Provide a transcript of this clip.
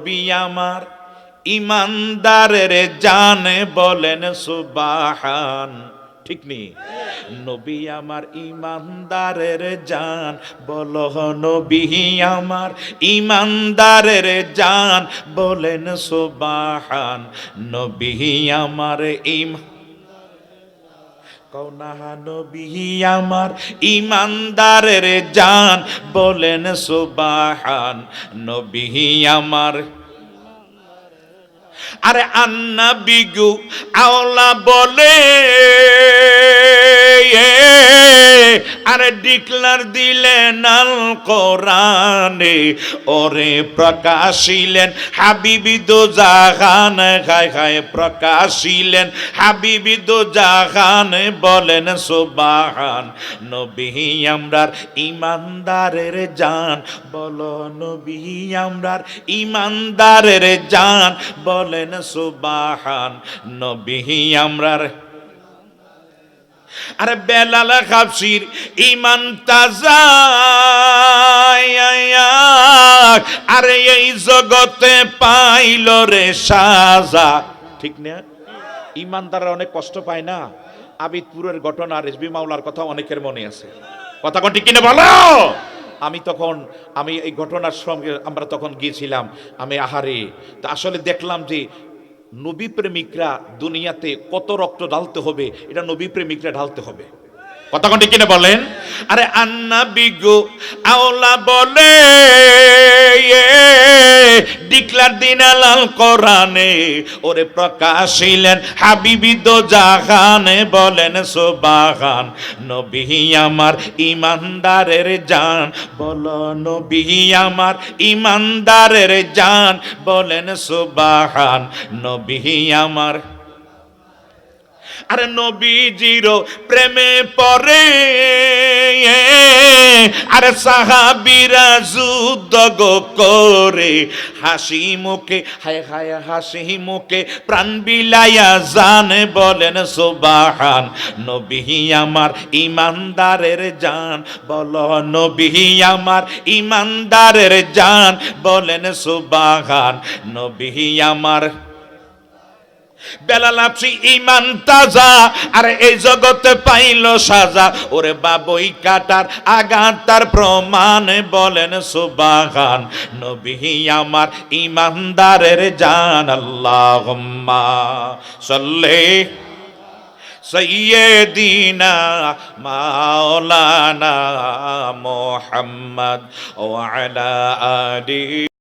নবী আমার ইমানদারের জানে বলেন সুবহান। ঠিক নি? নবী আমার ইমানদারের জান, বলো নবী আমার ইমানদারের জান বলেন সুবহান। নবী আমার কওনা নবী আমার ইমানদারের জান বলেন সুবহান। নবী আমার আরে আন্নাবী গো আওলা বলে, আরে ডিক্লার দিলেন আল কোরআনে, ওরে প্রকাশিলেন হাবিবি দো জাহান, খায় খায় প্রকাশিলেন হাবিবি দো জাহান বলেন সুবহান। নবী আমরার ইমানদারের জান, বলো নবী আমরার ইমানদারের জান বলেন সুবহান। নবী আমরার আরে বেলাল হাবশির ইমান তাজা, আরে এই জগতে পাইল রে সাজা। ঠিক না? ইমানদাররা অনেক কষ্ট পায় না? আবিদপুরের ঘটনা রেজবি মাওলার কথা অনেকের মনে আছে, কথা কোন ঠিক কিনা বলো? আমি এই ঘটনার সঙ্গে আমরা তখন গিয়েছিলাম, আমি আহারে তা আসলে দেখলাম যে নবী প্রেমিকরা দুনিয়াতে কত রক্ত ঢালতে হবে, এটা নবী প্রেমিকরা ঢালতে হবে, কথা কোন ঠিক কিনা বলেন? আরে আন্নাবী গো আওলা বলে, ডিক্লার দিন আল কোরআনে, ওরে প্রকাশিলেন হাবিবি দো জাহানে বলেন সুবহান। নবী আমার ইমানদারের জান, বলো নবী আমার ইমানদারের জান বলেন সুবহান। নবী আমার আরে নবীজির প্রেমে পড়ে, আরে সাহাবীরা যুদ্ধ গো করে, হাসি মুখে হায় হায় হাসি মুখে প্রাণ বিলাইয়া জানে বলেন সুবহান। নবী আমার ইমানদারের জান, বলো নবী আমার ইমানদারের জান বলেন সুবহান। নবী আমার বেলাল হাবশি ইমান তাজা, আর এই জগতে পাইল সাজা, ওরে বাবুই কাটার আঘাত তার প্রমাণ বলেন সুবহান। নবী আমার ইমানদারের জান, আল্লাহুম্মা সাল্লি সাইয়্যিদিনা মাওলানা মুহাম্মদ ওয়া আলা আলিহি